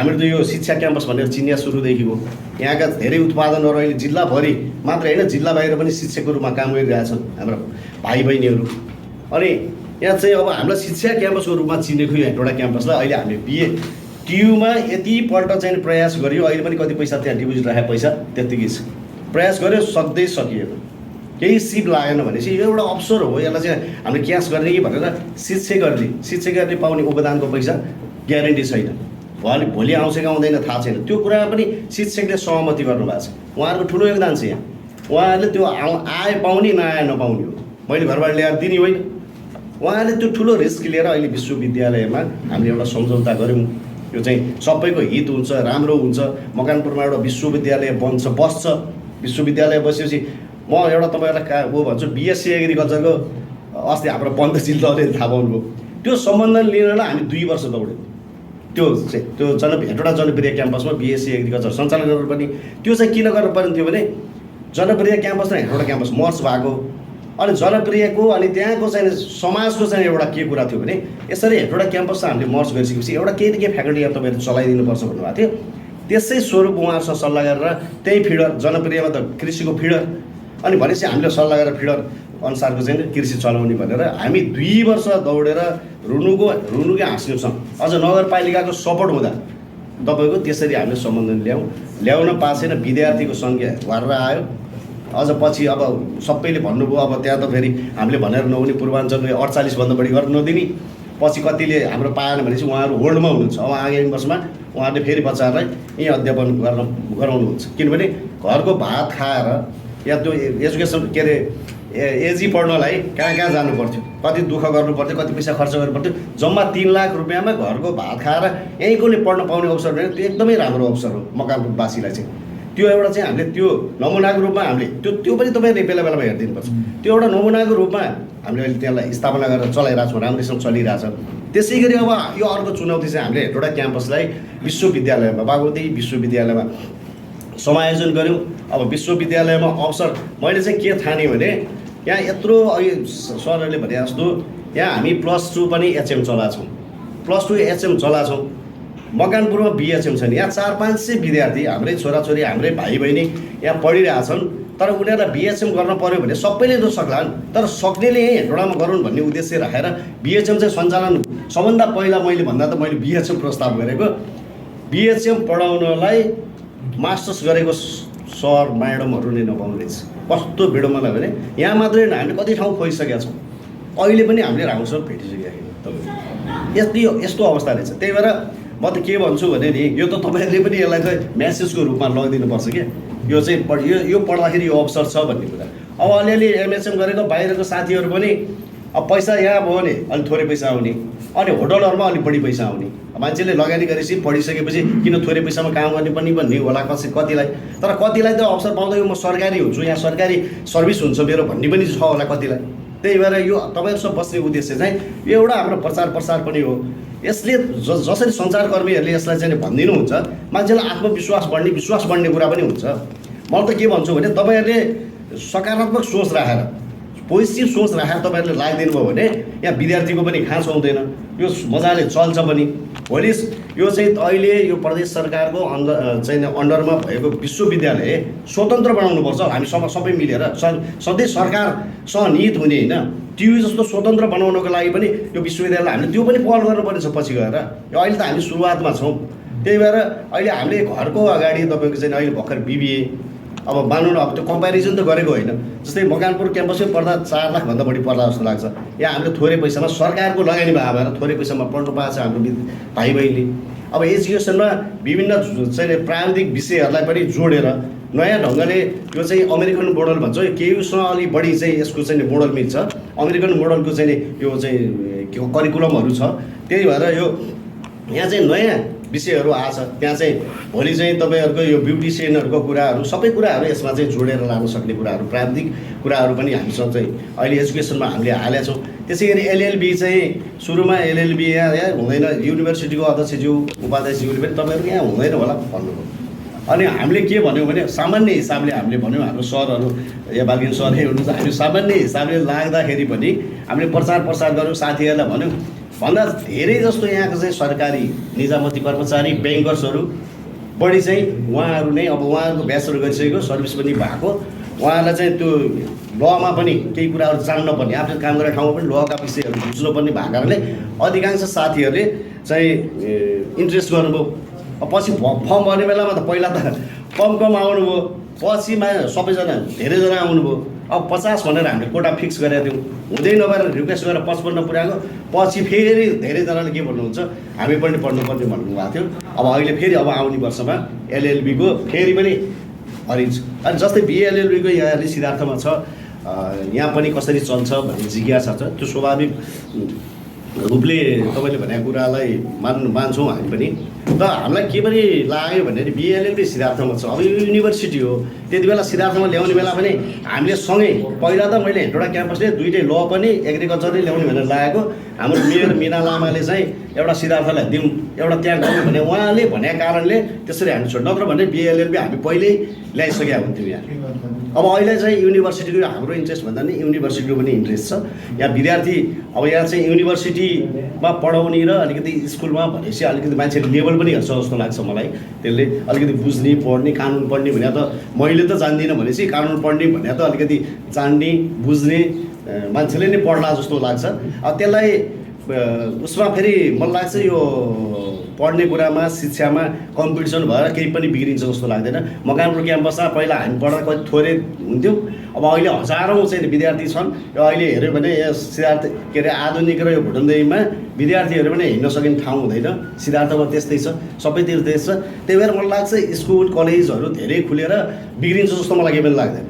हामीले त यो शिक्षा क्याम्पस भनेर चिनिया सुरुदेखि हो। यहाँका धेरै उत्पादनहरू अहिले जिल्लाभरि मात्र होइन, जिल्ला बाहिर पनि शिक्षकको रूपमा काम गरिरहेछन् हाम्रो भाइ बहिनीहरू। अनि यहाँ चाहिँ अब हामीलाई शिक्षा क्याम्पसको रूपमा चिनेको यो हेटौँडा क्याम्पसलाई अहिले हामीले बिए टियुमा यतिपल्ट चाहिँ प्रयास गर्यो, अहिले पनि कति पैसा त्यहाँ डिपोजिट राखेको पैसा त्यत्तिकै छ, प्रयास गर्यो सक्दै सकिएको, केही सिप लागेन भनेपछि यो एउटा अवसर हो, यसलाई चाहिँ हामीले क्यास गर्ने कि भनेर शिक्षकहरूले पाउने योगदानको पैसा ग्यारेन्टी छैन, भोलि आउँछ कि आउँदैन थाहा छैन। त्यो कुरामा पनि शिक्षकले सहमति गर्नुभएको छ, उहाँहरूको ठुलो योगदान छ यहाँ। उहाँहरूले त्यो आए पाउने नआए नपाउने हो, मैले घरबाट ल्याएर दिने होइन। उहाँहरूले त्यो ठुलो रिस्क लिएर अहिले विश्वविद्यालयमा हामीले एउटा सम्झौता गऱ्यौँ, यो चाहिँ सबैको हित हुन्छ, राम्रो हुन्छ। मकवानपुरमा एउटा विश्वविद्यालय बस्छ, विश्वविद्यालय बसेपछि म एउटा तपाईँहरूलाई भन्छु, बिएससी एग्रिकल्चरको अस्ति हाम्रो पन्तजीले थाहा पाउनुभयो, त्यो सम्बन्धन लिनलाई हामी 2 वर्ष दौड्यौँ। त्यो हेटौँडा जनप्रिय क्याम्पसमा बिएससी एग्रिकल्चर सञ्चालन गर्नुपर्ने, त्यो चाहिँ किन गर्नुपर्ने थियो भने जनप्रिय क्याम्पस र हेटौँडा क्याम्पस मर्ज भएको, अनि जनप्रियको अनि त्यहाँको चाहिँ समाजको चाहिँ एउटा के कुरा थियो भने यसरी हेटौँडा क्याम्पस हामीले मर्ज गरिसकेपछि एउटा केही न केही फ्याकल्टी अब तपाईँहरू चलाइदिनुपर्छ भन्नुभएको थियो। त्यसै स्वरूप उहाँहरूसँग सल्लाह गरेर त्यही फिडर जनप्रियमा त कृषिको फिडर, अनि भनेपछि हामीले सल्लाह गरेर फिडर अनुसारको चाहिँ कृषि चलाउने भनेर हामी 2 वर्ष दौडेर रुनुकै हाँस्नुसँग अझ नगरपालिकाको सपोर्ट हुँदा तपाईँको त्यसरी हामीले सम्बन्धन ल्याउन पाएको छैन। विद्यार्थीको सङ्ख्या भरेर आयो, अझ पछि अब सबैले भन्नुभयो अब त्यहाँ त फेरि हामीले भनेर नहुने पूर्वाञ्चलले 48भन्दा बढी गर्न नदिने, पछि कतिले हाम्रो पाएन भनेपछि उहाँहरू होल्डमा हुनुहुन्छ। अब आगामी वर्षमा उहाँहरूले फेरि बच्चाहरूलाई यहीँ अध्यापन गराउनुहुन्छ, किनभने घरको भात खाएर या त्यो एजुकेसन के अरे एजी पढ्नलाई कहाँ जानु पर्थ्यो, कति दुःख गर्नु पर्थ्यो, कति पैसा खर्च गर्नु पर्थ्यो। जम्मा 3 लाख रुपियाँमा घरको भात खाएर यहीँकोले पढ्न पाउने अवसर भने त्यो एकदमै राम्रो अवसर हो मकवानपुरवासीलाई चाहिँ। त्यो एउटा चाहिँ हामीले त्यो नमुनाको रूपमा हामीले त्यो पनि तपाईँहरूले बेला बेलामा हेरिदिनुपर्छ। त्यो एउटा नमुनाको रूपमा हामीले अहिले त्यसलाई स्थापना गरेर चलाइरहेको छौँ, राम्रैसँग चलिरहेछ। त्यसै गरी अब यो अर्को चुनौती चाहिँ हामीले हेटौँडा क्याम्पसलाई विश्वविद्यालयमा बागमती विश्वविद्यालयमा समायोजन गऱ्यौँ। अब विश्वविद्यालयमा अवसर मैले चाहिँ के ठाने भने यहाँ यत्रो अहिले सरहरूले भने जस्तो यहाँ हामी +2 पनि एचएम चलाएको छौँ, +2 एचएम चलाएको छौँ। मकवानपुरमा बिएचएम छैन, यहाँ 400-500 विद्यार्थी हाम्रै छोराछोरी हाम्रै भाइ बहिनी यहाँ पढिरहेछन्, तर उनीहरूलाई बिएचएम गर्न पर्यो भने सबैले त सक्लान्, तर सक्नेले यहीँ हेटौँडामा गरून् भन्ने उद्देश्य राखेर बिएचएम चाहिँ सञ्चालन सबभन्दा पहिला मैले बिएचएम प्रस्ताव गरेको। बिएचएम पढाउनलाई मास्टर्स गरेको सर म्याडमहरू नै नपाउनु रहेछ। कस्तो विडम्बना भने यहाँ मात्रै होइन, हामीले कति ठाउँ खोजिसकेका छौँ, अहिले पनि हामीले राम्रोसँग भेटिसकेका छैनौँ। यस्तो अवस्था रहेछ। त्यही भएर म त के भन्छु भने नि यो त तपाईँहरूले पनि यसलाई चाहिँ म्यासेजको रूपमा लगिदिनुपर्छ क्या, यो चाहिँ यो पढ्दाखेरि यो अवसर छ भन्ने कुरा। अब अलिअलि एमएचएम गरेको बाहिरको साथीहरू पनि अब पैसा यहाँ भयो भने अलिक थोरै पैसा आउने, अनि होटलहरूमा अलिक बढी पैसा आउने। मान्छेले लगानी गरेपछि पढिसकेपछि किन थोरै पैसामा काम गर्ने पनि भन्ने होला कतिलाई, तर कतिलाई त अवसर पाउँदैन, म सरकारी हुन्छु, यहाँ सरकारी सर्भिस हुन्छ मेरो भन्ने पनि छ होला कतिलाई। त्यही भएर यो तपाईँहरूसँग बस्ने उद्देश्य चाहिँ यो एउटा हाम्रो प्रचार पनि हो। यसले जसरी सञ्चारकर्मीहरूले यसलाई चाहिँ भनिदिनुहुन्छ, मान्छेलाई आत्मविश्वास बढ्ने कुरा पनि हुन्छ। म त के भन्छु भने तपाईँहरूले सकारात्मक सोच राखेर पोजिटिभ सोच राखेर तपाईँहरूले लागिदिनु भयो भने यहाँ विद्यार्थीको पनि खाँच आउँदैन, यो मजाले चल्छ पनि। भोलि यो चाहिँ अहिले यो प्रदेश सरकारको अन्डरमा भएको विश्वविद्यालय स्वतन्त्र बनाउनुपर्छ हामी सबै मिलेर, सधैँ सरकारसँग निहित हुने होइन, टियु जस्तो स्वतन्त्र बनाउनको लागि पनि यो विश्वविद्यालय हामीले त्यो पनि पहल गर्नुपर्नेछ पछि गएर। अहिले त हामी सुरुवातमा छौँ। त्यही भएर अहिले हामीले घरको अगाडि तपाईँको चाहिँ अहिले भर्खर बिबिए अब मानौँ न, अब त्यो कम्पेरिजन त गरेको होइन, जस्तै मकवानपुर क्याम्पसमै पढ्दा 4 लाखभन्दा बढी पर्ला जस्तो लाग्छ। यहाँ हामीले थोरै पैसामा सरकारको लगानी भएर थोरै पैसामा पढ्नु पाएको छ हाम्रो भाइ बहिनीले। अब एजुकेसनमा विभिन्न चाहिँ प्राविधिक विषयहरूलाई पनि जोडेर नयाँ ढङ्गले यो चाहिँ अमेरिकन मोडल भन्छ, केयुसँग अलिक बढी चाहिँ यसको चाहिँ मोडल मिल्छ, अमेरिकन मोडलको चाहिँ यो चाहिँ करिकुलमहरू छ। त्यही भएर यो यहाँ चाहिँ नयाँ विषयहरू आछ, त्यहाँ चाहिँ भोलि चाहिँ तपाईँहरूको यो ब्युटिसियनहरूको कुराहरू सबै कुराहरू यसमा चाहिँ जोडेर लान सक्ने कुराहरू प्राविधिक कुराहरू पनि हामीसँग चाहिँ अहिले एजुकेसनमा हामीले हालेका छौँ। त्यसै गरी एलएलबी चाहिँ सुरुमा एलएलबी यहाँ हुँदैन, युनिभर्सिटीको अध्यक्षज्यू उपाध्यक्षज्यूले पनि तपाईँहरूको यहाँ हुँदैन होला भन्नुभयो। अनि हामीले के भन्यौँ भने सामान्य हिसाबले हामीले भन्यौँ, हाम्रो सरहरू या बालकिन सरहरू हुनुहुन्छ, हामी सामान्य हिसाबले लाग्दाखेरि पनि हामीले प्रचार गऱ्यौँ, साथीहरूलाई भन्यौँ भन्दा धेरै जस्तो यहाँको चाहिँ सरकारी निजामती कर्मचारी ब्याङ्कर्सहरू बढी चाहिँ उहाँहरू नै अब उहाँहरूको ब्याचलर गरिसकेको सर्भिस पनि भएको उहाँहरूलाई चाहिँ त्यो लमा पनि केही कुराहरू जान्नुपर्ने आफ्नो काम गरेर ठाउँमा पनि लका विषयहरू बुझ्नुपर्ने भएको कारणले अधिकांश साथीहरूले चाहिँ इन्ट्रेस्ट गर्नुभयो। अब पछि फर्म भर्ने बेलामा त पहिला त कम आउनुभयो, पछिमा सबैजना धेरैजना आउनुभयो। अब 50 भनेर हामीले कोटा फिक्स गरेका थियौँ, हुँदै नभएर रिक्वेस्ट गरेर 55 पुऱ्याएको, पछि फेरि धेरैजनाले के भन्नुहुन्छ हामी पनि पढ्नुपर्ने भन्नुभएको थियो। अब अहिले फेरि अब आउने वर्षमा एलएलबीको फेरि पनि हरिन्छ। अनि जस्तै बिएलएलबीको यहाँ सिद्धार्थमा छ, यहाँ पनि कसरी चल्छ भन्ने जिज्ञासा छ। त्यो स्वाभाविक रूपले तपाईँले भनेको कुरालाई मान्छौँ हामी पनि। त हामीलाई के पनि लाग्यो भने बिएलएलबी सिद्धार्थमा छ, अब यो युनिभर्सिटी हो। त्यति बेला सिद्धार्थमा ल्याउने बेला पनि हामीले सँगै पहिला त मैले हेटौँडा क्याम्पसले दुइटै ल पनि एग्रिकल्चर नै ल्याउने भनेर लागेको। हाम्रो मेयर मिना लामाले चाहिँ एउटा सिद्धार्थलाई दिउँ एउटा त्यहाँ गयौँ भने उहाँले भनेको कारणले त्यसरी हामी छोड्, नत्र भने बिएलएलबी हामी पहिल्यै ल्याइसकेका हुन्थ्यौँ यहाँ। अब अहिले चाहिँ युनिभर्सिटीको हाम्रो इन्ट्रेस्ट भन्दा नि युनिभर्सिटीको पनि इन्ट्रेस्ट छ। यहाँ विद्यार्थी अब यहाँ चाहिँ युनिभर्सिटीमा पढाउने र अलिकति स्कुलमा भनेपछि अलिकति मान्छेले लेभल पनि हेर्छ जस्तो लाग्छ मलाई। त्यसले अलिकति बुझ्ने पढ्ने कानुन पढ्ने भने त मैले त जान्दिनँ भनेपछि कानुन पढ्ने भने त अलिकति जान्ने बुझ्ने मान्छेले नै पढ्ला जस्तो लाग्छ। अब त्यसलाई उसमा फेरि मलाई लाग्छ यो पढ्ने कुरामा शिक्षामा कम्पिटिसन भएर केही पनि बिग्रिन्छ जस्तो लाग्दैन। मकवानपुर क्याम्पसमा पहिला हामी पढ्दा कति थोरै हुन्थ्यौँ, अब अहिले हजारौँ चाहिँ विद्यार्थी छन्। यो अहिले हेऱ्यो भने सिद्धार्थ के अरे आधुनिक र यो भुटनदेहीमा विद्यार्थीहरू पनि हिँड्न सकिने ठाउँ हुँदैन। सिद्धार्थमा त्यस्तै छ, सबैतिर त्यस्तै छ। त्यही भएर मलाई लाग्छ स्कुल कलेजहरू धेरै खुलेर बिग्रिन्छ जस्तो मलाई केही पनि लाग्दैन।